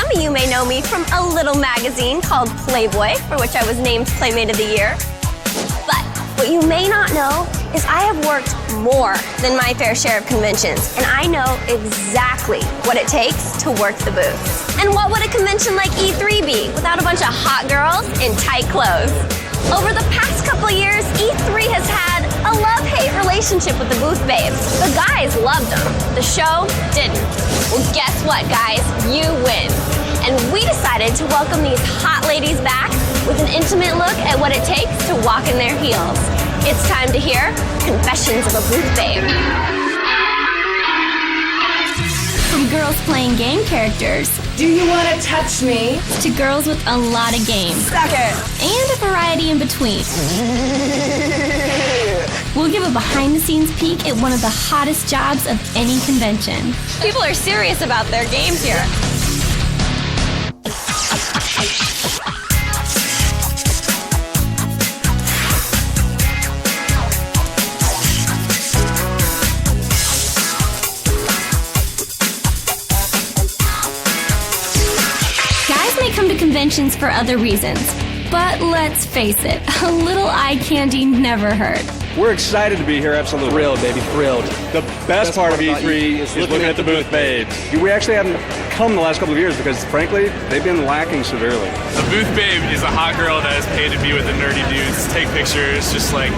Some of you may know me from a little magazine called Playboy, for which I was named Playmate of the Year. But what you may not know is I have worked more than my fair share of conventions, and I know exactly what it takes to work the booths. And what would a convention like E3 be without a bunch of hot girls in tight clothes? Over the past couple years, E3 has had a love-hate relationship with the booth babes. The guys loved them. The show didn't. Well, guess what, guys? You win. And we decided to welcome these hot ladies back with an intimate look at what it takes to walk in their heels. It's time to hear Confessions of a Booth Babe. From girls playing game characters, do you want to touch me? To girls with a lot of game. Suck it. And a variety in between. We'll give a behind-the-scenes peek at one of the hottest jobs of any convention. People are serious about their games here. Come to conventions for other reasons, but let's face it, a little eye candy never hurt. We're excited to be here, absolutely thrilled, baby, thrilled. The best part of E3 is looking at the booth babes. We actually haven't come the last couple of years because, frankly, they've been lacking severely. A booth babe is a hot girl that is paid to be with the nerdy dudes, take pictures, just like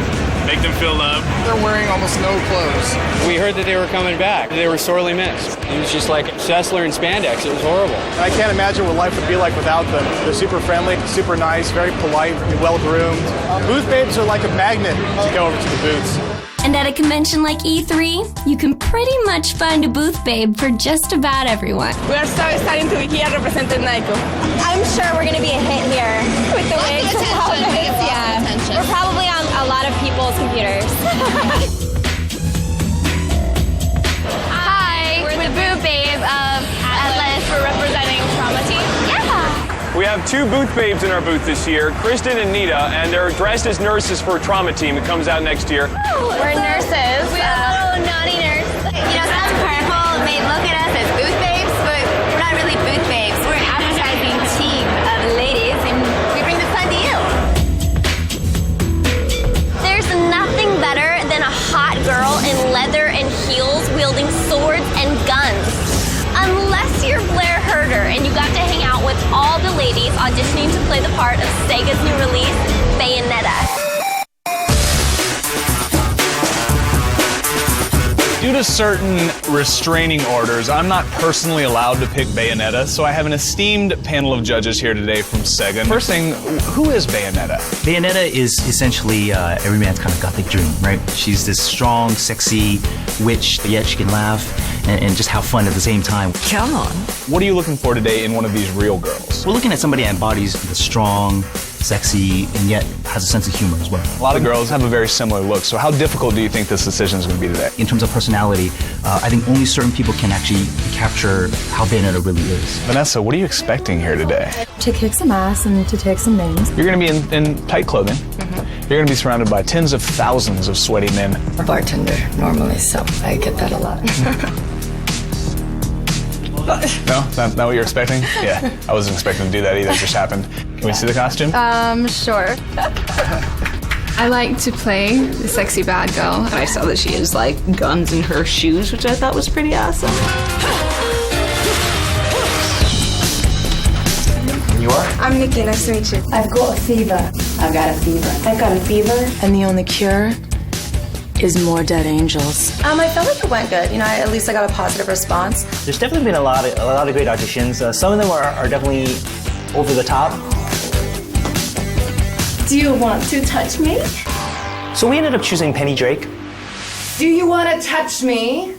make them feel love. They're wearing almost no clothes. We heard that they were coming back. They were sorely missed. It was just like Sessler and spandex. It was horrible. I can't imagine what life would be like without them. They're super friendly, super nice, very polite, well-groomed. Booth babes are like a magnet to go over to the booths. And at a convention like E3, you can pretty much find a booth babe for just about everyone. We are so excited to be here representing Naiko. I'm sure we're going to be a hit here with the wigs and outfits. Yeah, we're probably on a lot of people's computers. Hi, we're the booth babe of Atlas. We're representing Trauma Team. Yeah. We have two booth babes in our booth this year, Kristen and Nita, and they're dressed as nurses for Trauma Team. It comes out next year. We're nurses. We're a little naughty nurse. You know, some people may look at us as booth babes, but we're not really booth babes. We're an advertising team of ladies, and we bring the fun to you. There's nothing better than a hot girl in leather and heels wielding swords and guns. Unless you're Blair Herter and you got to hang out with all the ladies auditioning to play the part of Sega's new release, Bayonetta. Due to certain restraining orders, I'm not personally allowed to pick Bayonetta, so I have an esteemed panel of judges here today from SEGA. First thing, who is Bayonetta? Bayonetta is essentially every man's kind of gothic dream, right? She's this strong, sexy witch, yet she can laugh and just have fun at the same time. Come on. What are you looking for today in one of these real girls? We're looking at somebody that embodies the strong, sexy, and yet has a sense of humor as well. A lot of girls have a very similar look, so how difficult do you think this decision is going to be today? In terms of personality, I think only certain people can actually capture how Bayonetta really is. Vanessa, what are you expecting here today? To kick some ass and to take some names. You're going to be in tight clothing. You're going to be surrounded by tens of thousands of sweaty men. A bartender normally, so I get that a lot. No? Not what you're expecting? Yeah, I wasn't expecting to do that either. It just happened. Can we see the costume? Sure. I like to play the sexy bad girl. I saw that she has like guns in her shoes, which I thought was pretty awesome. You are? I'm Nikki, nice to meet you. I've got a fever. I've got a fever. I've got a fever. And the only cure is more dead angels. I felt like it went good. You know, at least I got a positive response. There's definitely been a lot of great auditions. Some of them are definitely over the top. Do you want to touch me? So we ended up choosing Penny Drake. Do you want to touch me?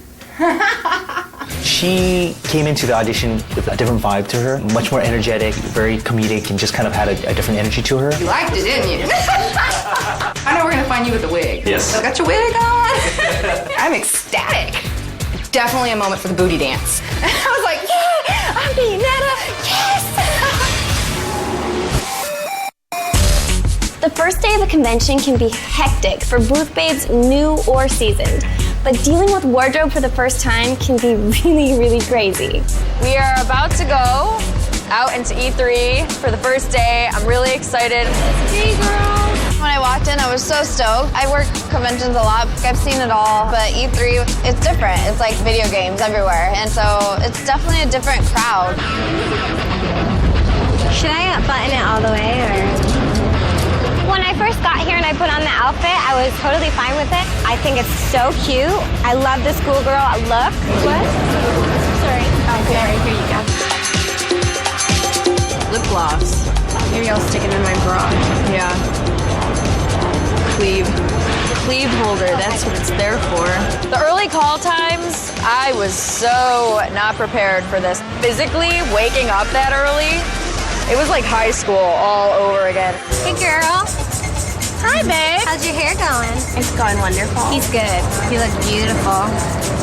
She came into the audition with a different vibe to her, much more energetic, very comedic, and just kind of had a different energy to her. You liked it, didn't you? I know we're gonna find you with the wig. Yes. I got your wig on. I'm ecstatic. Definitely a moment for the booty dance. I was like, yeah, I'm Bayonetta, yes! The first day of a convention can be hectic for booth babes new or seasoned, but dealing with wardrobe for the first time can be really, really crazy. We are about to go out into E3 for the first day. I'm really excited. Hey, girls. When I walked in, I was so stoked. I work conventions a lot. I've seen it all, but E3, it's different. It's like video games everywhere, and so it's definitely a different crowd. Should I button it all the way, or? When I first got here and I put on the outfit, I was totally fine with it. I think it's so cute. I love the schoolgirl look. What? Sorry. Okay, here you go. Lip gloss. Maybe I'll stick it in my bra. Yeah. Cleave holder, that's what it's there for. The early call times, I was so not prepared for this. Physically, waking up that early, it was like high school all over again. Hey, girl. Hi, babe. How's your hair going? It's going wonderful. He's good. He looks beautiful.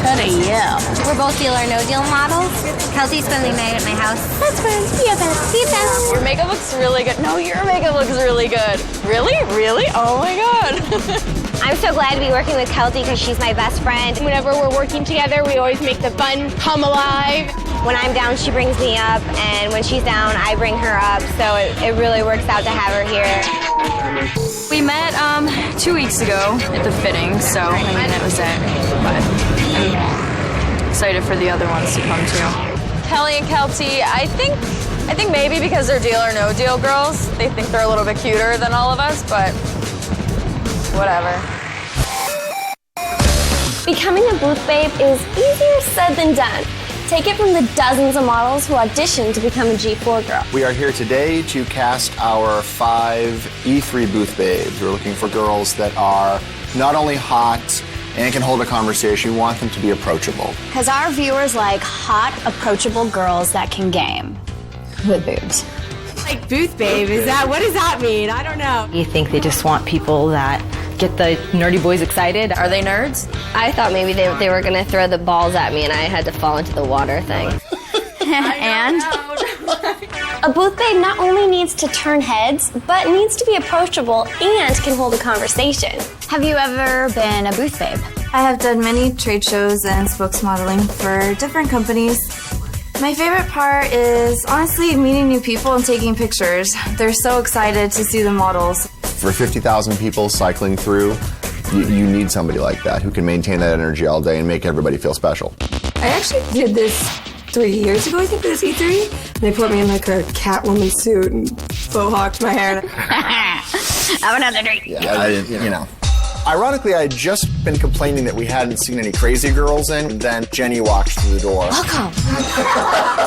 Good to you. We're both Deal or No Deal models. Kelsey's going to be made at my house. That's fine. See you then. See you then. Your makeup looks really good. No, your makeup looks really good. Really? Really? Oh my God. I'm so glad to be working with Kelsey because she's my best friend. Whenever we're working together, we always make the fun come alive. When I'm down, she brings me up, and when she's down, I bring her up. So it really works out to have her here. We met 2 weeks ago at the fitting, so I mean that was it. But I'm excited for the other ones to come too. Kelly and Kelty, I think maybe because they're Deal or No Deal girls, they think they're a little bit cuter than all of us, but whatever. Becoming a booth babe is easier said than done. Take it from the dozens of models who auditioned to become a G4 girl. We are here today to cast our 5 E3 booth babes. We're looking for girls that are not only hot and can hold a conversation, we want them to be approachable. Because our viewers like hot, approachable girls that can game with boobs. Like booth babe, what does that mean? I don't know. You think they just want people that get the nerdy boys excited? Are they nerds? I thought maybe they were gonna throw the balls at me and I had to fall into the water thing. And? A booth babe not only needs to turn heads, but needs to be approachable and can hold a conversation. Have you ever been a booth babe? I have done many trade shows and spokesmodeling for different companies. My favorite part is honestly meeting new people and taking pictures. They're so excited to see the models. For 50,000 people cycling through, you need somebody like that who can maintain that energy all day and make everybody feel special. I actually did this 3 years ago, I think, for this E3. They put me in like a Catwoman suit and faux hawked my hair. Have another drink. Yeah, you know. Ironically, I had just been complaining that we hadn't seen any crazy girls in, and then Jenny walked through the door. Welcome.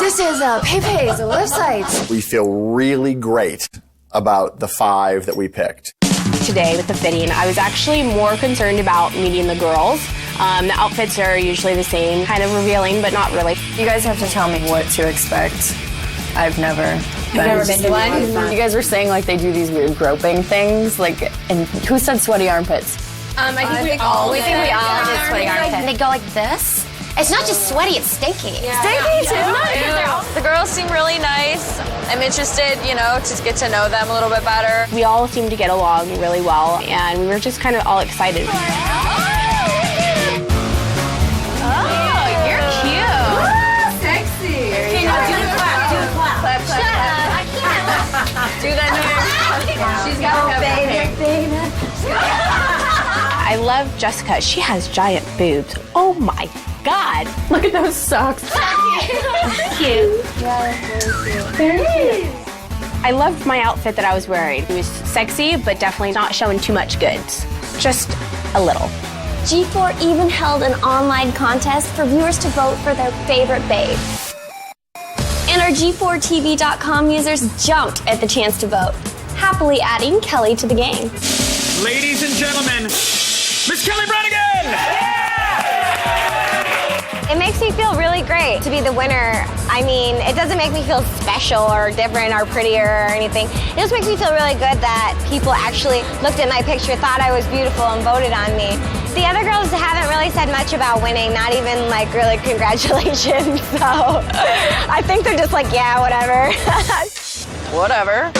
This is PayPay's website. We feel really great about the 5 that we picked. Today with the fitting, I was actually more concerned about meeting the girls. The outfits are usually the same, kind of revealing, but not really. You guys have to tell me what to expect. I've never been to one. You guys were saying like they do these weird groping things, like, and who said sweaty armpits? I think we all did sweaty armpits. They go like this. It's not just sweaty, it's stinky. Yeah. Stinky too. The girls seem really nice. I'm interested, to get to know them a little bit better. We all seemed to get along really well, and we were just kind of all excited. Do that next. She's got to I love Jessica. She has giant boobs. Oh my God. Look at those socks. Cute. Very cute. I loved my outfit that I was wearing. It was sexy, but definitely not showing too much goods. Just a little. G4 even held an online contest for viewers to vote for their favorite babe. And our G4TV.com users jumped at the chance to vote, happily adding Kelly to the game. Ladies and gentlemen, Miss Kelly Brannigan! It makes me feel really great to be the winner. I mean, it doesn't make me feel special or different or prettier or anything. It just makes me feel really good that people actually looked at my picture, thought I was beautiful, and voted on me. The other girls haven't really said much about winning, not even like really congratulations. So I think they're just like, yeah, whatever. Whatever.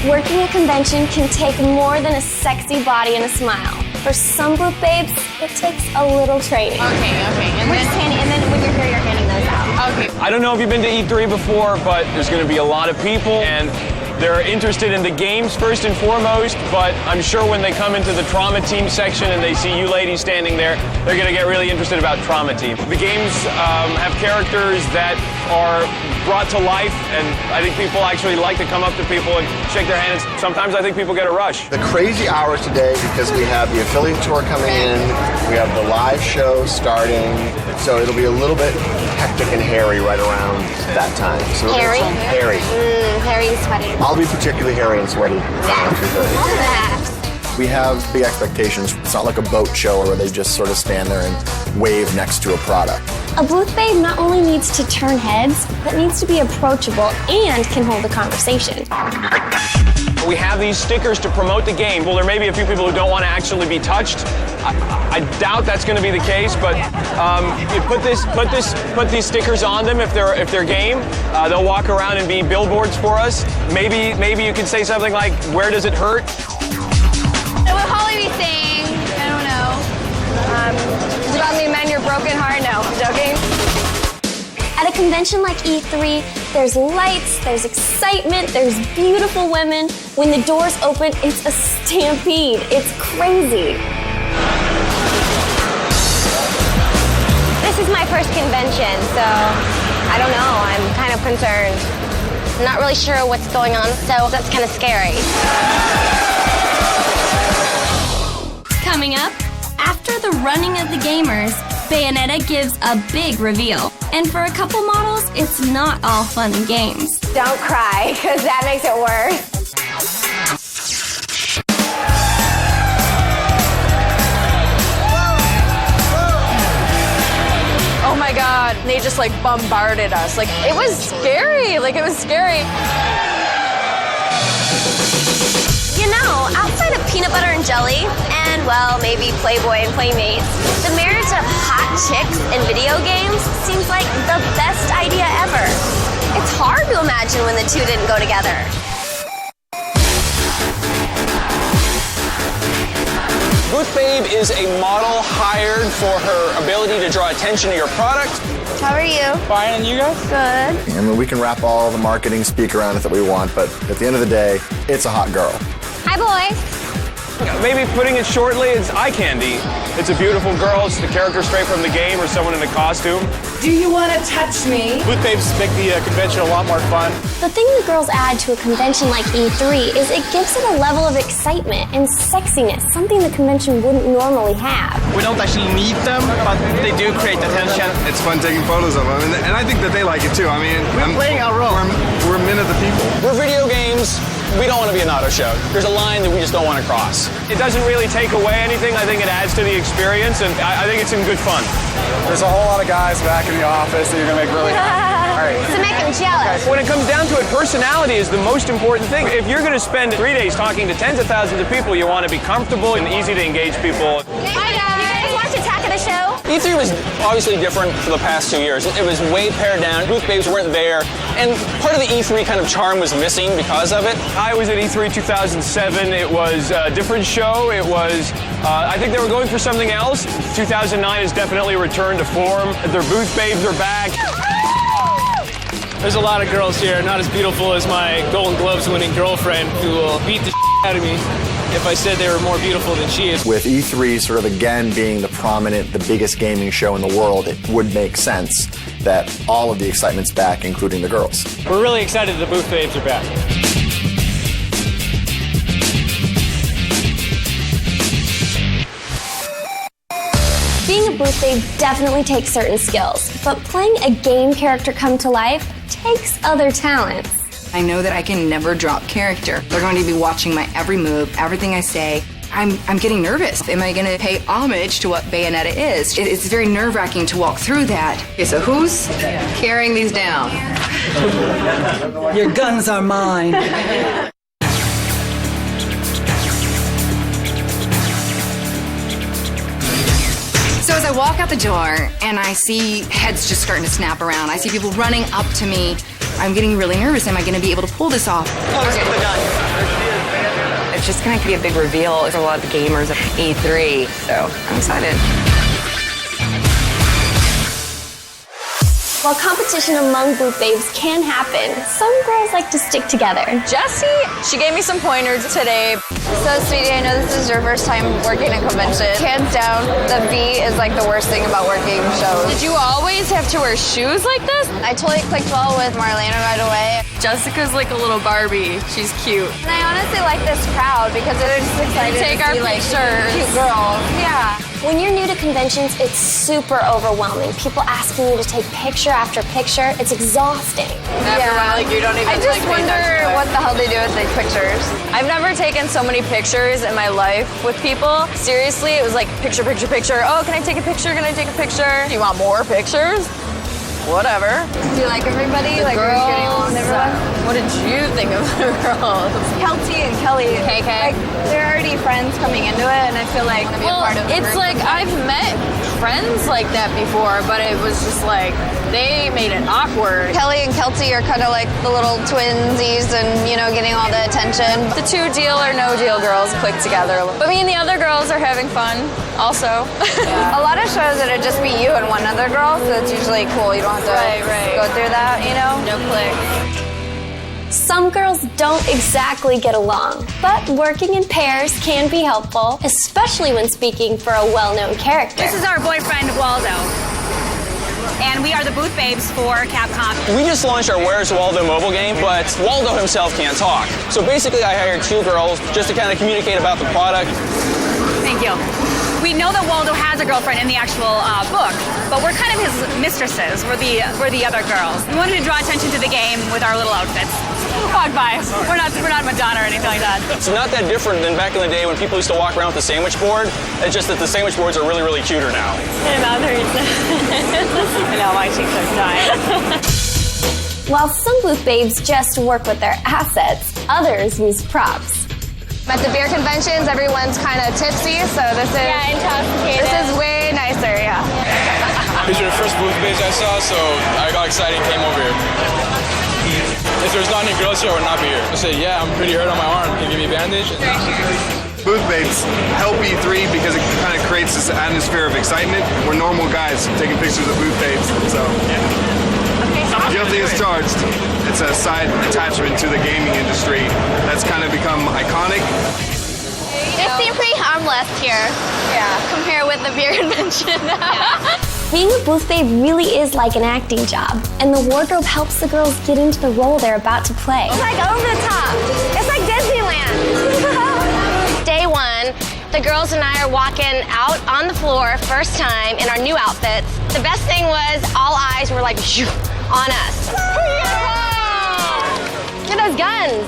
Working a convention can take more than a sexy body and a smile. For some booth babes, it takes a little training. Okay. And then when you're here, you're handing those out. Okay. I don't know if you've been to E3 before, but there's going to be a lot of people, and they're interested in the games first and foremost, but I'm sure when they come into the Trauma Team section and they see you ladies standing there, they're going to get really interested about Trauma Team. The games have characters that are brought to life, and I think people actually like to come up to people and shake their hands. Sometimes I think people get a rush. The crazy hours today because we have the affiliate tour coming in, we have the live show starting, so it'll be a little bit hectic and hairy right around that time. So Hairy? Hairy. Hairy and sweaty. I'll be particularly hairy and sweaty around 2:30. We have big expectations. It's not like a boat show where they just sort of stand there and wave next to a product. A booth babe not only needs to turn heads, but needs to be approachable and can hold a conversation. We have these stickers to promote the game. Well, there may be a few people who don't want to actually be touched. I doubt that's going to be the case, but you put these stickers on them if they're game. They'll walk around and be billboards for us. Maybe you could say something like, "Where does it hurt?" What would Holly be saying? I don't know. Is it about me mend your broken heart? No, I'm joking. At a convention like E3, there's lights, there's excitement, there's beautiful women. When the doors open, it's a stampede. It's crazy. This is my first convention, so I don't know. I'm kind of concerned. I'm not really sure what's going on, so that's kind of scary. Coming up, after the running of the gamers, Bayonetta gives a big reveal. And for a couple models, it's not all fun and games. Don't cry, because that makes it worse. Oh my God, they just like bombarded us. Like, it was scary. It was scary. You know, outside of peanut butter and jelly, and well, maybe Playboy and Playmates, the marriage of hot chicks in video games seems like the best idea ever. It's hard to imagine when the two didn't go together. Booth Babe is a model hired for her ability to draw attention to your product. How are you? Fine, and you guys? Good. I mean, we can wrap all the marketing speak around it that we want, but at the end of the day, it's a hot girl. Hi, boys. Maybe putting it shortly, it's eye candy. It's a beautiful girl. It's the character straight from the game or someone in a costume. Do you want to touch me? Booth babes make the convention a lot more fun. The thing the girls add to a convention like E3 is it gives it a level of excitement and sexiness, something the convention wouldn't normally have. We don't actually need them, but they do create attention. It's fun taking photos of them, and I think that they like it too. I mean, we're playing our role. We're men of the people. We're video games. We don't want to be an auto show. There's a line that we just don't want to cross. It doesn't really take away anything. I think it adds to the experience, and I think it's some good fun. There's a whole lot of guys back in the office that you're going to make really happy. All right. To make them jealous. When it comes down to it, personality is the most important thing. If you're going to spend 3 days talking to tens of thousands of people, you want to be comfortable and easy to engage people. Hi, guys. You guys watch Attack of the Show? E3 was obviously different for the past 2 years. It was way pared down. Booth babes weren't there. And part of the E3 kind of charm was missing because of it. I was at E3 2007. It was a different show. It was, I think they were going for something else. 2009 has definitely returned to form. Their booth babes are back. There's a lot of girls here, not as beautiful as my Golden Globes winning girlfriend, who will beat the out of me if I said they were more beautiful than she is. With E3 sort of again being the biggest gaming show in the world, it would make sense that all of the excitement's back, including the girls. We're really excited the booth babes are back. Being a booth babe definitely takes certain skills, but playing a game character come to life takes other talents. I know that I can never drop character. They're going to be watching my every move, everything I say. I'm getting nervous. Am I going to pay homage to what Bayonetta is? It's very nerve-wracking to walk through that. Okay, so who's carrying these down? Your guns are mine. So as I walk out the door and I see heads just starting to snap around, I see people running up to me, I'm getting really nervous. Am I going to be able to pull this off? Okay, we're done. It's just going to be a big reveal for a lot of the gamers at E3, so I'm excited. While competition among booth babes can happen, some girls like to stick together. Jessie, she gave me some pointers today. So, sweetie, I know this is your first time working a convention. Hands down, the V is like the worst thing about working shows. Did you always have to wear shoes like this? I totally clicked well with Marlena right away. Jessica's like a little Barbie. She's cute. And I honestly like this crowd because they're just excited Take to our see like pictures. cute girls. Yeah. When you're new to conventions, it's super overwhelming. People asking you to take picture after picture. It's exhausting. After a while, like, you don't even I just wonder what the hell they do with these pictures. I've never taken so many pictures in my life with people. Seriously, it was like picture, picture, picture. Oh, can I take a picture? Can I take a picture? Do you want more pictures? Whatever. Do you like everybody? The like, girls, are you getting along with everyone? what did you think of the girls? Kelty and Kelly. KK. Like, they're already friends coming into it, and I feel like to be a part of the it's group like sometimes. I've met friends like that before, but it was just like they made it awkward. Kelly and Kelty are kind of like the little twinsies and, you know, getting all the attention. The two deal or no deal girls click together. But me and the other girls are having fun also. A lot of shows it'd just be you and one other girl, so it's usually cool. You don't have to go through that, you know? No click. Some girls don't exactly get along, but working in pairs can be helpful, especially when speaking for a well-known character. This is our boyfriend, Waldo. And we are the booth babes for CAPCOM. We just launched our Where's Waldo mobile game, but Waldo himself can't talk. So basically I hired 2 girls just to kind of communicate about the product. Thank you. We know that Waldo has a girlfriend in the actual book, but we're kind of his mistresses. We're the other girls. We wanted to draw attention to the game with our little outfits. Walk by. We're not Madonna or anything like that. It's not that different than back in the day when people used to walk around with the sandwich board. It's just that the sandwich boards are really, really cuter now. And others. I know, my cheeks are dying. While some booth babes just work with their assets, others use props. At the beer conventions, everyone's kind of tipsy, so this is intoxicated. This is way nicer, yeah. These are the first booth babes I saw, so I got excited and came over here. If there's not any girls here, I would not be here. I said, yeah, I'm pretty hurt on my arm. Can you give me a bandage? Booth babes help E3 because it kind of creates this atmosphere of excitement. We're normal guys taking pictures of booth babes, so guilty as charged. It's a side attachment to the gaming industry that's kind of become iconic. They seem pretty harmless here. Yeah. Compared with the beer convention. Being a booth babe really is like an acting job, and the wardrobe helps the girls get into the role they're about to play. It's like over the top. It's like Disneyland. Day one, the girls and I are walking out on the floor, first time, in our new outfits. The best thing was all eyes were like, on us. Look at those guns.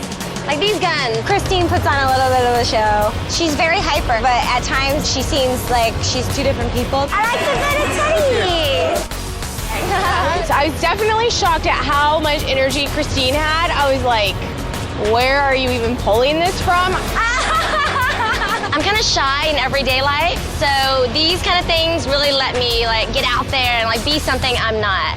Like these guns. Christine puts on a little bit of a show. She's very hyper, but at times she seems like she's 2 different people. I like the bit of Teddy. I was definitely shocked at how much energy Christine had. I was like, where are you even pulling this from? I'm kind of shy in everyday life, so these kind of things really let me like get out there and like be something I'm not.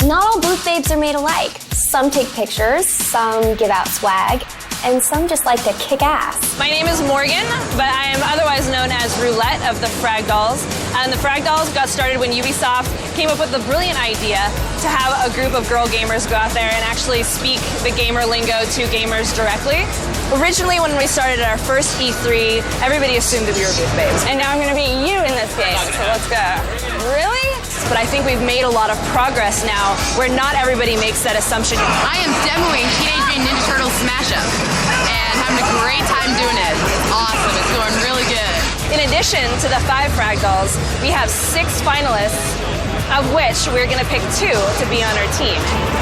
Not all booth babes are made alike. Some take pictures, some give out swag, and some just like to kick ass. My name is Morgan, but I am otherwise known as Roulette of the FRAG dolls. And the FRAG dolls got started when UBISOFT came up with the brilliant idea to have a group of girl gamers go out there and actually speak the gamer lingo to gamers directly. Originally, when we started our first E3, everybody assumed that we were booth babes. And now I'm going to be you in this game, so let's go. Really? But I think we've made a lot of progress now where not everybody makes that assumption. I am demoing Teenage Mutant Ninja Turtles Smash Up and having a great time doing it. It's awesome. It's going really good. In addition to the 5 FRAG dolls, we have 6 finalists, of which we're going to pick 2 to be on our team.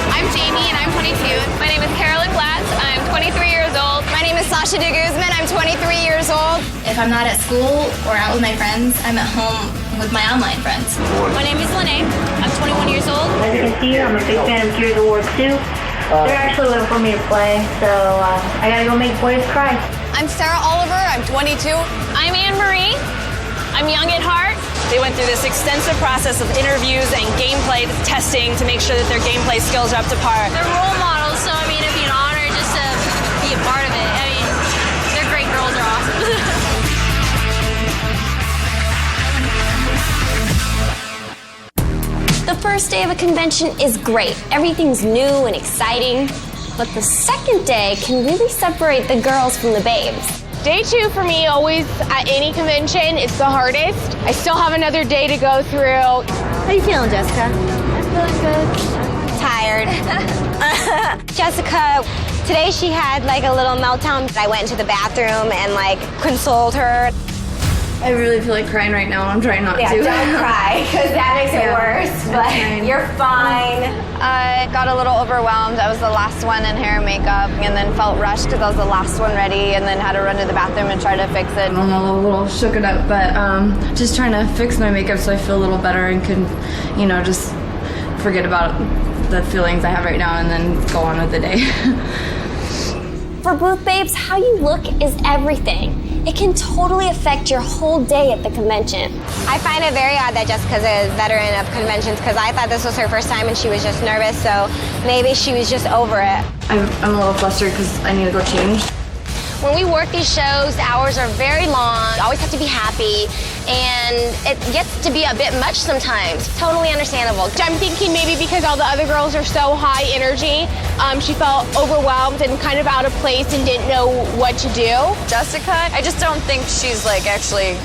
I'm Jamie and I'm 22. My name is Carolyn Platts. I'm 23 years old. My name is Sasha de Guzman. I'm 23 years old. If I'm not at school or out with my friends, I'm at home with my online friends. My name is Lene. I'm 21 years old. As you can see, I'm a big fan of Gears of War 2. They're actually waiting for me to play, so I gotta go make boys cry. I'm Sarah Oliver. I'm 22. I'm Anne Marie. I'm young at heart. They went through this extensive process of interviews and gameplay testing to make sure that their gameplay skills are up to par. They're role models, so I mean, it'd be an honor just to be a part of it. I mean, they're great girls. They're awesome. The first day of a convention is great. Everything's new and exciting. But the second day can really separate the girls from the babes. Day 2 for me, always at any convention, it's the hardest. I still have another day to go through. How you feeling, Jessica? I'm feeling good. Tired. Jessica, today she had like a little meltdown. I went into the bathroom and like consoled her. I really feel like crying right now. I'm trying not to. Yeah, don't cry, because that makes it worse, but you're fine. I got a little overwhelmed. I was the last one in hair and makeup, and then felt rushed because I was the last one ready, and then had to run to the bathroom and try to fix it. I'm a little shook it up, but just trying to fix my makeup so I feel a little better and can, you know, just forget about the feelings I have right now and then go on with the day. For booth babes, how you look is everything. It can totally affect your whole day at the convention. I find it very odd that Jessica's a veteran of conventions because I thought this was her first time and she was just nervous, so maybe she was just over it. I'm a little flustered because I need to go change. When we work these shows, the hours are very long, always have to be happy, and it gets to be a bit much sometimes. Totally understandable. I'm thinking maybe because all the other girls are so high energy, she felt overwhelmed and kind of out of place and didn't know what to do. Jessica, I just don't think she's like actually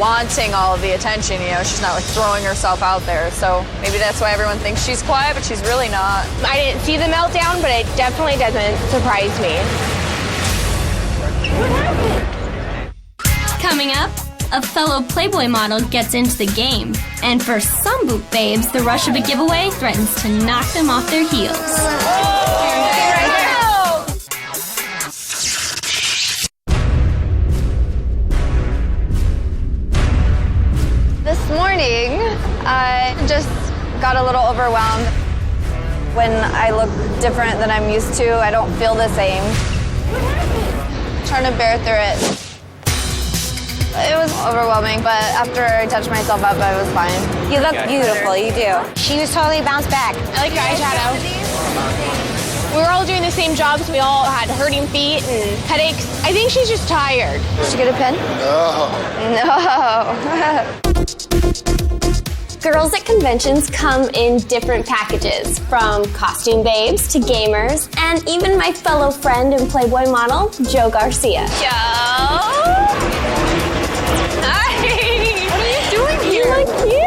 wanting all of the attention, you know, she's not like throwing herself out there. So maybe that's why everyone thinks she's quiet, but she's really not. I didn't see the meltdown, but it definitely doesn't surprise me. Coming up, a fellow Playboy model gets into the game. And for some booth babes, the rush of a giveaway threatens to knock them off their heels. This morning, I just got a little overwhelmed. When I look different than I'm used to, I don't feel the same. Trying to bear through it. It was overwhelming, but after I touched myself up, I was fine. You look beautiful, you do. She was totally bounced back. I like your eyeshadow. We were all doing the same jobs. We all had hurting feet and headaches. I think she's just tired. Did she get a pen? No. Girls at conventions come in different packages, from costume babes to gamers, and even my fellow friend and Playboy model, Joe Garcia. Joe? Hi! What are you doing here? You look cute!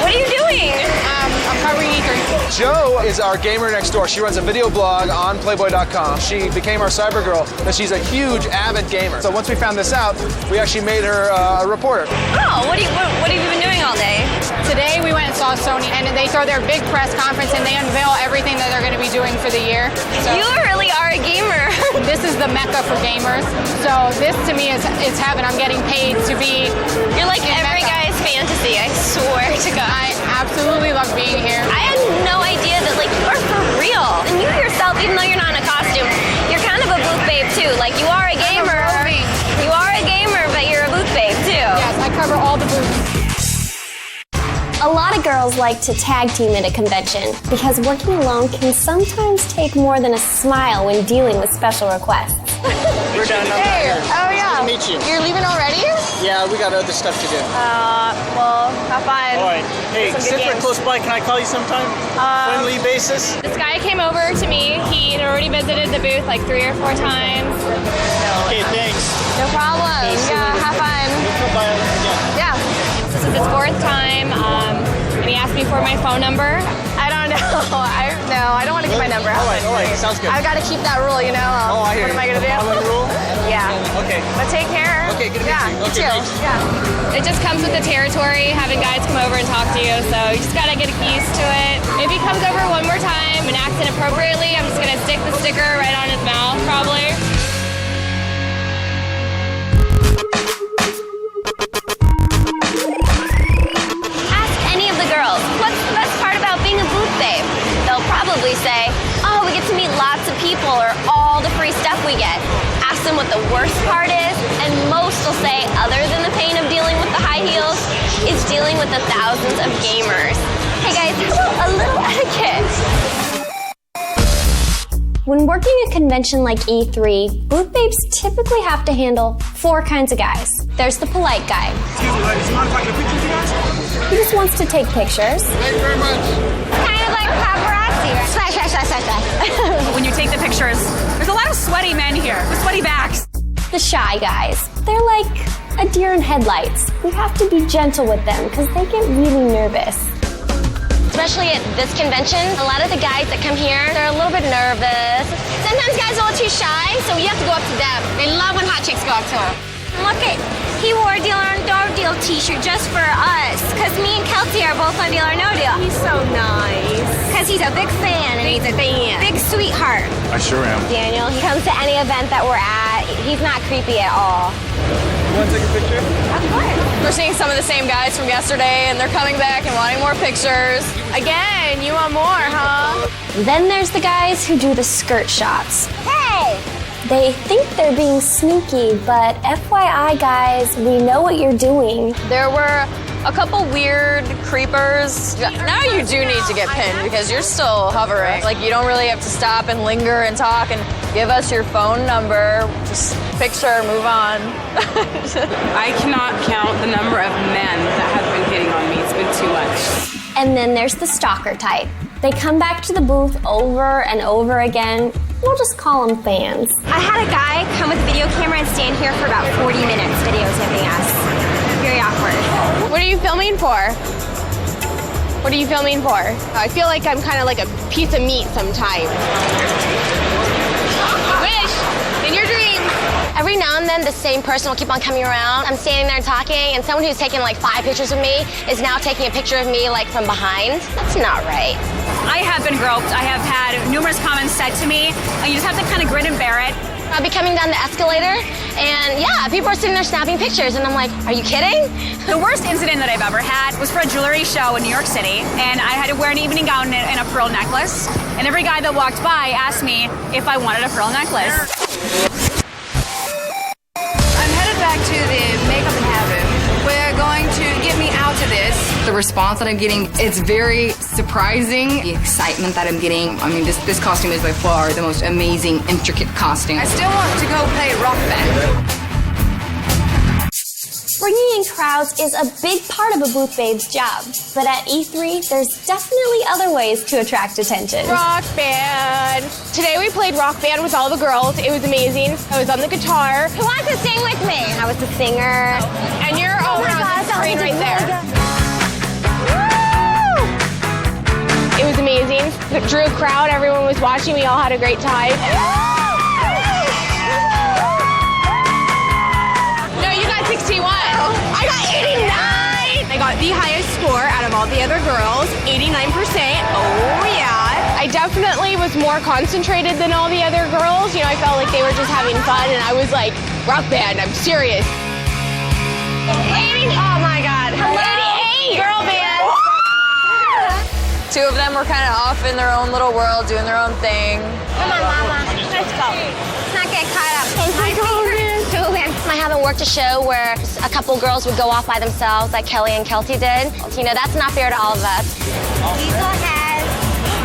What are you doing? I'm covering E3. Joe is our gamer next door. She runs a video blog on Playboy.com. She became our cyber girl, but she's a huge avid gamer. So once we found this out, we actually made her a reporter. Oh, what have you been doing all day? Today we went and saw Sony, and they throw their big press conference and they unveil everything that they're going to be doing for the year. So you really are a gamer. This is the mecca for gamers. So this to me is heaven. I'm getting paid to be. You're like every guy's fantasy. I swear to God. I absolutely love being here. I had no idea that like you are for real, and you yourself, even though you're not in a costume, you're kind of a booth babe too. Like you are a gamer. You are a gamer, but you're a booth babe too. Yes, I cover all the booths. A lot of girls like to tag team at a convention because working alone can sometimes take more than a smile when dealing with special requests. We're done. Hey, oh yeah. Nice to meet you. You're leaving already? Yeah, we got other stuff to do. Well, have fun. All right. Hey, since we're close by, can I call you sometime? Friendly basis? This guy came over to me. He had already visited the booth like 3 or 4 times. Okay, thanks. No problem. Yeah, have fun. Bye. Yeah. This is his 4th time, and he asked me for my phone number. I don't know. I don't want to give my number out. All right, sounds good. I've got to keep that rule, you know. I hear what am I going to do? Following the rule? Yeah. Okay. But take care. Okay, good to meet you. Okay, too. thanks. Yeah. It just comes with the territory, having guys come over and talk to you, so you just gotta get used to it. If he comes over one more time and acts inappropriately, I'm just gonna stick the sticker right on his mouth, probably. Ask any of the girls, what's the best part about being a booth babe? They'll probably say, oh, we get to meet lots of people, or all the free stuff we get. Ask them what the worst part is, and most will say, other than the pain of dealing with the high heels, is dealing with the thousands of gamers. Hey guys, how about a little etiquette? When working a convention like E3, booth babes typically have to handle 4 kinds of guys. There's the polite guy. Excuse me, ladies, you mind if I get a picture with you guys? He just wants to take pictures. Thank you very much. Kind of like paparazzi. Slash, slash, slash, slash, slash. When you take the pictures, there's a lot of sweaty men here with sweaty backs. The shy guys. They're like a deer in headlights. We have to be gentle with them because they get really nervous. Especially at this convention, a lot of the guys that come here, they're a little bit nervous. Sometimes guys are a little too shy, so we have to go up to them. They love when hot chicks go up to them. Look at, he wore a Deal or No Deal t-shirt just for us. Because me and Kelty are both on Deal or No Deal. He's so nice. Because he's a big fan and he's a big sweetheart. I sure am. Daniel, he comes to any event that we're at. He's not creepy at all. You want to take a picture? Of course. We're seeing some of the same guys from yesterday, and they're coming back and wanting more pictures. Again, you want more, huh? Then there's the guys who do the skirt shots. Hey! They think they're being sneaky, but FYI, guys, we know what you're doing. There were a couple weird creepers. Now you do need to get pinned because you're still hovering. Like, you don't really have to stop and linger and talk and give us your phone number. Just picture, move on. I cannot count the number of men that have been hitting on me. It's been too much. And then there's the stalker type. They come back to the booth over and over again. We'll just call them fans. I had a guy come with a video camera and stand here for about 40 minutes videotaping us. Very awkward. What are you filming for? What are you filming for? I feel like I'm kind of like a piece of meat sometimes. Wish in your dreams. Every now and then, the same person will keep on coming around. I'm standing there talking, and someone who's taken like 5 pictures of me is now taking a picture of me like from behind. That's not right. I have been groped. I have had numerous comments said to me, and you just have to kind of grin and bear it. I'll be coming down the escalator, and yeah, people are sitting there snapping pictures, and I'm like, are you kidding? The worst incident that I've ever had was for a jewelry show in New York City, and I had to wear an evening gown and a pearl necklace, and every guy that walked by asked me if I wanted a pearl necklace. I'm headed back to the makeup and hair room. We're going to get me out of this. The response that I'm getting, it's very surprising. The excitement that I'm getting. I mean, this costume is by far the most amazing, intricate costume. I still want to go play rock band. Bringing in crowds is a big part of a booth babe's job. But at E3, there's definitely other ways to attract attention. Rock band. Today we played rock band with all the girls. It was amazing. I was on the guitar. Who wants to sing with me? I was the singer. And you're over on the screen right there. It was amazing. It drew a crowd. Everyone was watching. We all had a great time. No, you got 61. I got 89. I got the highest score out of all the other girls, 89%. Oh, yeah. I definitely was more concentrated than all the other girls. You know, I felt like they were just having fun, and I was like, rock band, I'm serious. 80, oh my God. 88. Girl band. Two of them were kind of off in their own little world, doing their own thing. Come on, Mama. Let's go. Let's not get caught up. I haven't worked a show where a couple girls would go off by themselves like Kelly and Kelty did. You know, that's not fair to all of us. Diesel has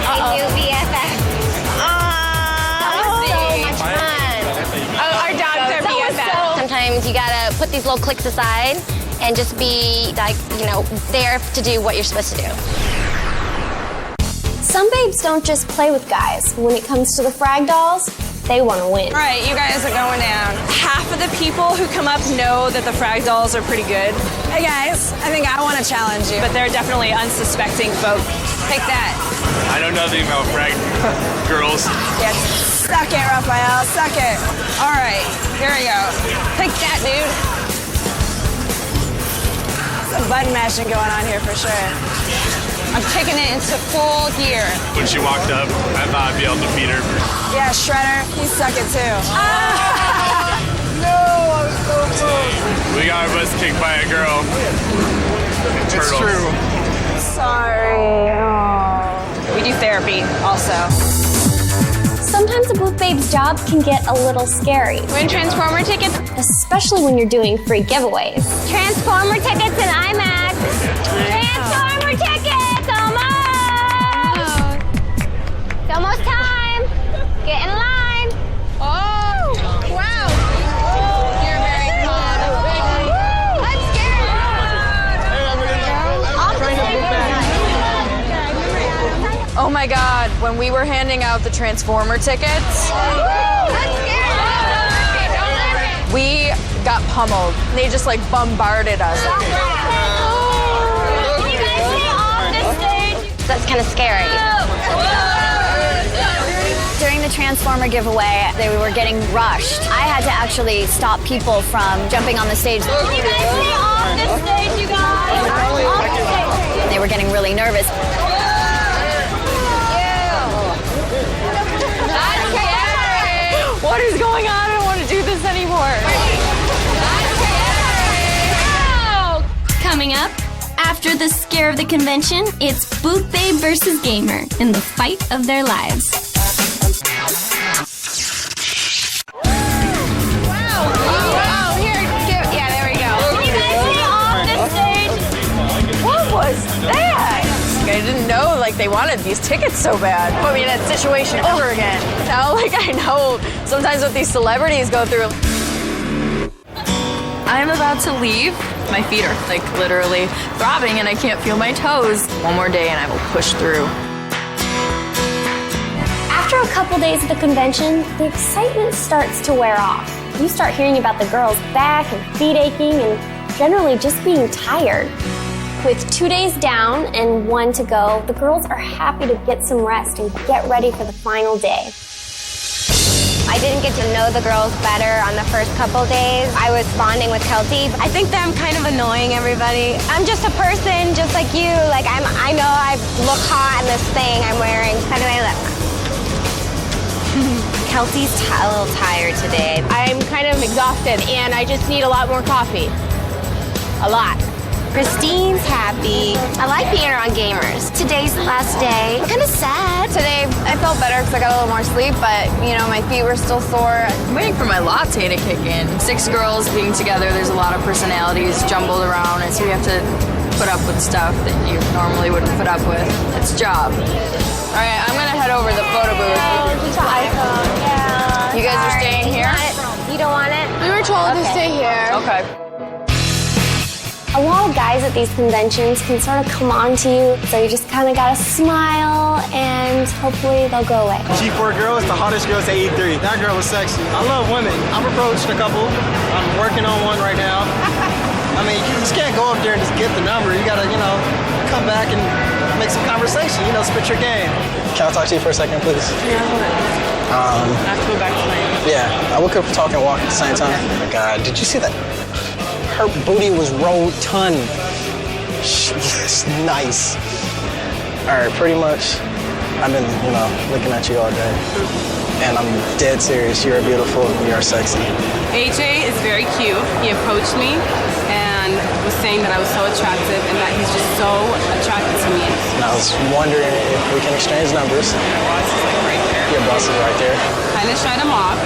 a new BFF. That was so much fun. Our dogs are BFF. Sometimes you gotta put these little clicks aside and just be like, you know, there to do what you're supposed to do. Some babes don't just play with guys. When it comes to the frag dolls, they want to win. All right, you guys are going down. Half of the people who come up know that the frag dolls are pretty good. Hey guys, I think I want to challenge you. But they're definitely unsuspecting folk. Take that. I know nothing about frag girls. Yeah, suck it, Raphael, suck it. All right, here we go. Take that, dude. Some button mashing going on here for sure. I'm kicking it into full gear. When she walked up, I thought I'd be able to beat her. Yeah, Shredder, he suck it too. No, I was so close. We got our butts kicked by a girl. It's true. Sorry. Oh. We do therapy also. Sometimes a booth babe's job can get a little scary. Win Transformer tickets. Especially when you're doing free giveaways. Transformer tickets in IMAX. Transformer tickets, almost. It's almost time. Get in line. Oh, wow. You're very calm. I'm scared. my God, when we were handing out the Transformer tickets, we got pummeled. They just like bombarded us. That's kind of scary. During the Transformer giveaway, they were getting rushed. I had to actually stop people from jumping on the stage. Can you guys stay off the stage, you guys? Off the stage. They were getting really nervous. What is going on? I don't want to do this anymore. Coming up, after the scare of the convention, it's Booth Babe versus Gamer in the fight of their lives. What was that? I didn't know like they wanted these tickets so bad. Put me in that situation over again. Now like I know sometimes what these celebrities go through. I'm about to leave. My feet are like literally throbbing and I can't feel my toes. One more day and I will push through. After a couple days at the convention, the excitement starts to wear off. You start hearing about the girls' back and feet aching and generally just being tired. With 2 days down and 1 to go, the girls are happy to get some rest and get ready for the final day. I didn't get to know the girls better on the first couple days. I was bonding with Kelty. I think that I'm kind of annoying everybody. I'm just a person, just like you. Like I know I look hot in this thing I'm wearing. How do I look? Kelty's a little tired today. I'm kind of exhausted and I just need a lot more coffee. A lot. Christine's happy. I like being around gamers. Today's the last day. I'm kind of sad. Today, I felt better because I got a little more sleep, but, you know, my feet were still sore. I'm waiting for my latte to kick in. 6 girls being together, there's a lot of personalities jumbled around, and so you have to put up with stuff that you normally wouldn't put up with. It's a job. All right, I'm gonna head over to the photo booth. Yeah. You guys are staying here? You don't want it? We were told to stay here. Okay. A lot of guys at these conventions can sort of come on to you, so you just kind of gotta smile and hopefully they'll go away. G4 girl is the hottest girl to E3. That girl is sexy. I love women. I've approached a couple. I'm working on one right now. I mean, you just can't go up there and just get the number. You gotta, you know, come back and make some conversation, you know, spit your game. Can I talk to you for a second, please? Yeah, I have to go back tonight. Yeah, we could talk and walk at the same time. Oh my God, did you see that? Her booty was rotund. It's nice. All right, pretty much, I've been, you know, looking at you all day. And I'm dead serious. You're beautiful, you're sexy. AJ is very cute. He approached me and was saying that I was so attractive and that he's just so attracted to me. And I was wondering if we can exchange numbers. Your boss is right there. Kind of shied him off,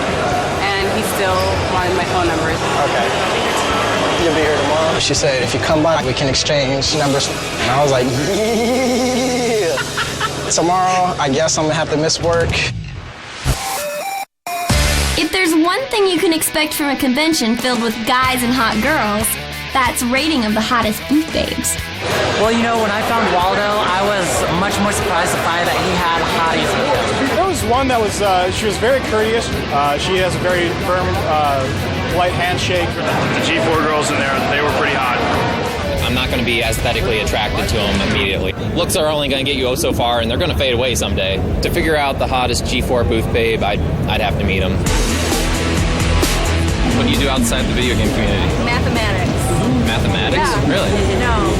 and he still wanted my phone number. Okay. You'll be here tomorrow. She said, if you come by, we can exchange numbers. And I was like, yeah. Tomorrow, I guess I'm gonna have to miss work. If there's one thing you can expect from a convention filled with guys and hot girls, that's rating of the hottest booth babes. Well, you know, when I found Waldo, I was much more surprised to find that he had hotties with him. There was one that was, she was very courteous. She has a very firm, light handshake. The G4 girls in there, they were pretty hot. I'm not going to be aesthetically attracted to them immediately. Looks are only going to get you so far, and they're going to fade away someday. To figure out the hottest G4 booth babe, I'd have to meet them. What do you do outside the video game community? Mathematics. Mathematics? Yeah. Really? No.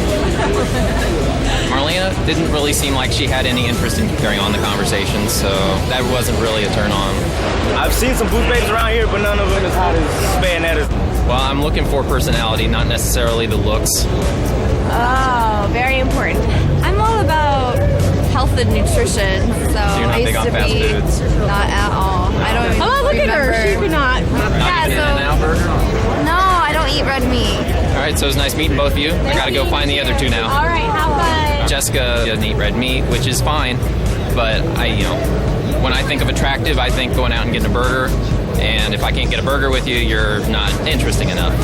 Marlena didn't really seem like she had any interest in carrying on the conversation, so that wasn't really a turn on. I've seen some booth babes around here, but none of them as hot as Bayonetta. Well, I'm looking for personality, not necessarily the looks. Oh, very important. I'm all about health and nutrition, so you're not I big used on to fast be foods? not at all. I don't even Oh, look at her. remember. She could not. Not even an In-N-Out burger? No, I don't eat red meat. All right, so it's nice meeting both of you. I got to go find the other two now. All right, have fun. Jessica doesn't eat red meat, which is fine, but when I think of attractive, I think going out and getting a burger, and if I can't get a burger with you, you're not interesting enough.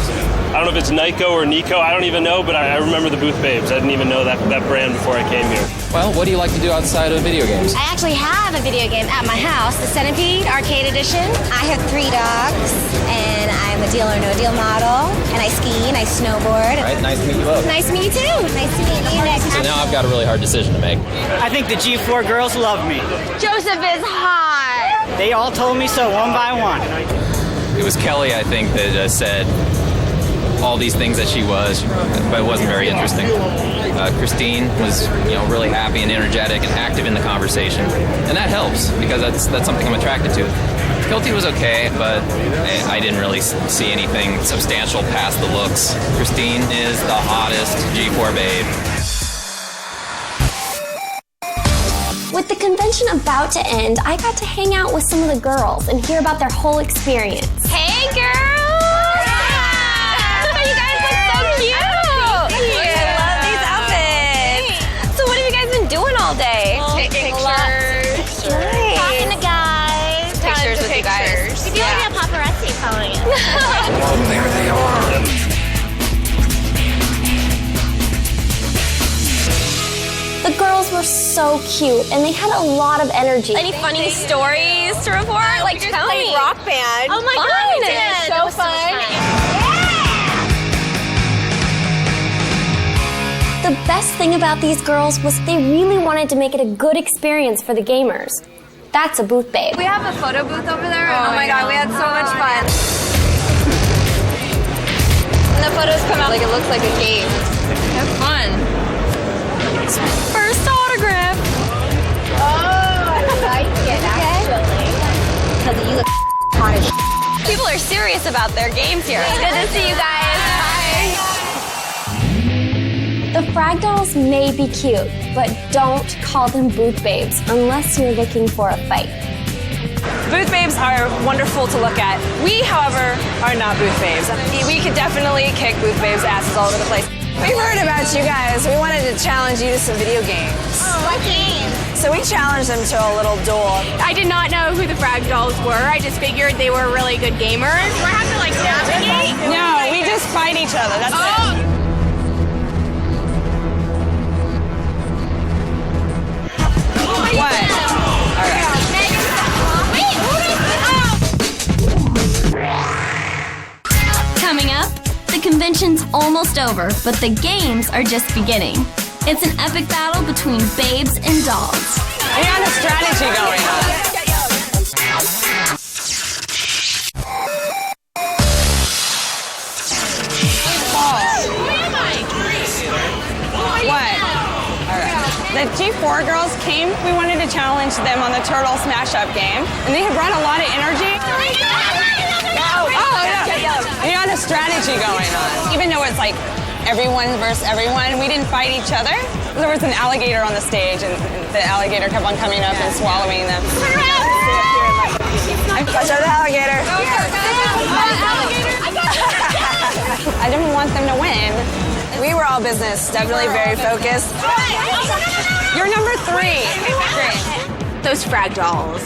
I don't know if it's Nyko or Nico, I don't even know, but I remember the Booth Babes. I didn't even know that brand before I came here. Well, what do you like to do outside of video games? I actually have a video game at my house, the Centipede Arcade Edition. I have 3 dogs, and I'm a Deal or No Deal model, and I ski and I snowboard. All right, nice to meet you both. Nice to meet you too. Nice to meet you. So now I've got a really hard decision to make. I think the G4 girls love me. Joseph is hot. They all told me so one by one. It was Kelly, I think, that said all these things that she was, but it wasn't very interesting. Christine was, really happy and energetic and active in the conversation, and that helps because that's something I'm attracted to. Kelty was okay, but I didn't really see anything substantial past the looks. Christine is the hottest G4 babe. With the convention about to end, I got to hang out with some of the girls and hear about their whole experience. Hey, girls! You guys look so cute! I love these outfits. So what have you guys been doing all day? Taking pictures. Nice. Talking to guys. Pictures with you guys. You feel like a paparazzi following you. There they are. The girls were so cute, and they had a lot of energy. Any funny stories to report? Like, tell me. Rock band. Oh my god, we did. So fun. The best thing about these girls was they really wanted to make it a good experience for the gamers. That's a booth babe. We have a photo booth over there. Oh my god, we had so much fun. And the photos come out like it looks like a game. Have fun. First autograph. Oh, I like it actually. Because you look hot as shit. People are serious about their games here. Good to see you guys. Bye. The Frag dolls may be cute, but don't call them booth babes unless you're looking for a fight. Booth babes are wonderful to look at. We, however, are not booth babes. We could definitely kick booth babes' asses all over the place. We've heard about you guys. We wanted to challenge you to some video games. Oh, what game? So we challenged them to a little duel. I did not know who the Frag dolls were. I just figured they were really good gamers. Do I have to like navigate? No, we just fight each other. That's it. What? All right. Coming up, the convention's almost over, but the games are just beginning. It's an epic battle between babes and dolls. We got a strategy going on. What? All right. The G4 girls came. We wanted to challenge them on the Turtle Smash Up game, and they had brought a lot of energy. We got a strategy going on. Even though it's like everyone versus everyone, we didn't fight each other. There was an alligator on the stage, and the alligator kept on coming up and swallowing them. Watch out, the alligator. I didn't want them to win. We were all business, definitely very focused. You're number 3. Great. Those Frag dolls.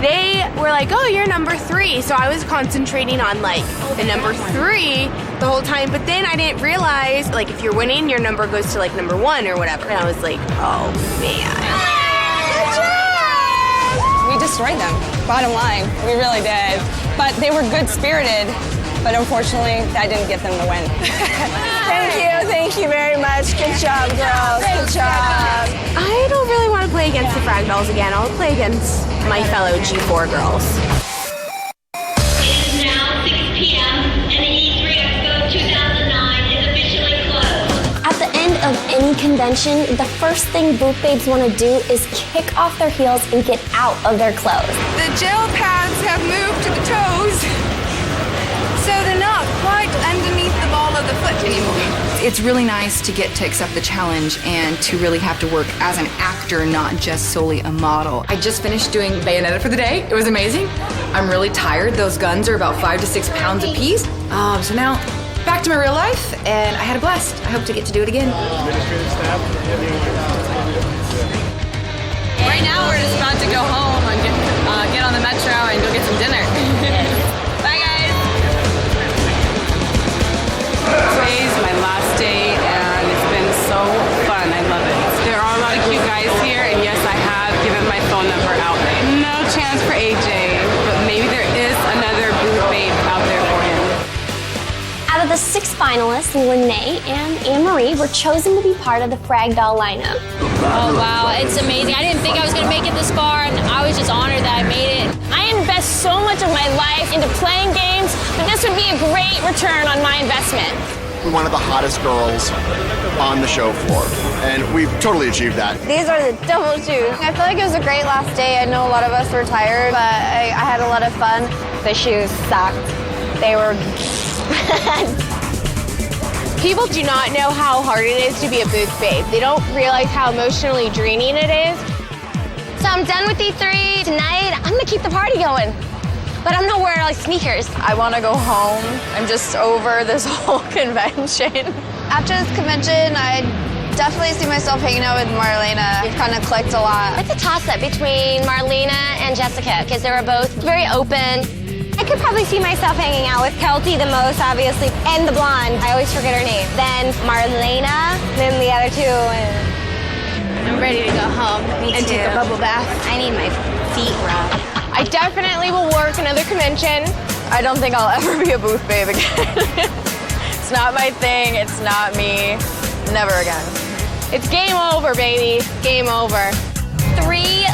They were like, oh, you're number 3. So I was concentrating on like the number 3 the whole time. But then I didn't realize, like, if you're winning, your number goes to like number 1 or whatever. And I was like, oh man. We destroyed them, bottom line. We really did. But they were good spirited. But unfortunately, that didn't get them to win. Thank you very much. Good job, girls. Good job. I don't really want to play against the Frag dolls again. I'll play against my fellow G4 girls. It is now 6 p.m. and the E3 Expo 2009 is officially closed. At the end of any convention, the first thing booth babes want to do is kick off their heels and get out of their clothes. The gel pads have moved to the toes, so they're not quite underneath the ball of the foot anymore. It's really nice to get to accept the challenge and to really have to work as an actor, not just solely a model. I just finished doing Bayonetta for the day. It was amazing. I'm really tired. Those guns are about 5 to 6 pounds a piece. So now, back to my real life, and I had a blast. I hope to get to do it again. Right now, we're just about to go home and get on the metro and go get some dinner. Bye, guys. the 6 finalists, Lene and Anne-Marie, were chosen to be part of the FRAG doll lineup. Oh wow, it's amazing. I didn't think I was gonna make it this far, and I was just honored that I made it. I invest so much of my life into playing games, but this would be a great return on my investment. One of the hottest girls on the show floor, and we've totally achieved that. These are the double shoes. I feel like it was a great last day. I know a lot of us were tired, but I had a lot of fun. The shoes sucked. They were People do not know how hard it is to be a booth babe. They don't realize how emotionally draining it is. So I'm done with E3 tonight. I'm gonna keep the party going. But I'm gonna wear like sneakers. I want to go home. I'm just over this whole convention. After this convention, I definitely see myself hanging out with Marlena. We've kind of clicked a lot. It's a toss-up between Marlena and Jessica because they were both very open. I could probably see myself hanging out with Kelty the most, obviously, and the blonde. I always forget her name. Then Marlena, then the other two. I'm ready to go home and take a bubble bath. I need my feet rubbed. I definitely will work another convention. I don't think I'll ever be a booth babe again. It's not my thing. It's not me. Never again. It's game over, baby. Game over. 3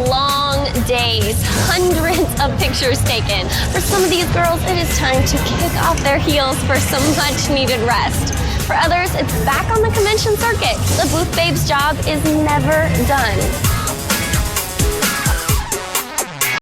long days, hundreds of pictures taken. For some of these girls, it is time to kick off their heels for some much-needed rest. For others, it's back on the convention circuit. The booth babe's job is never done.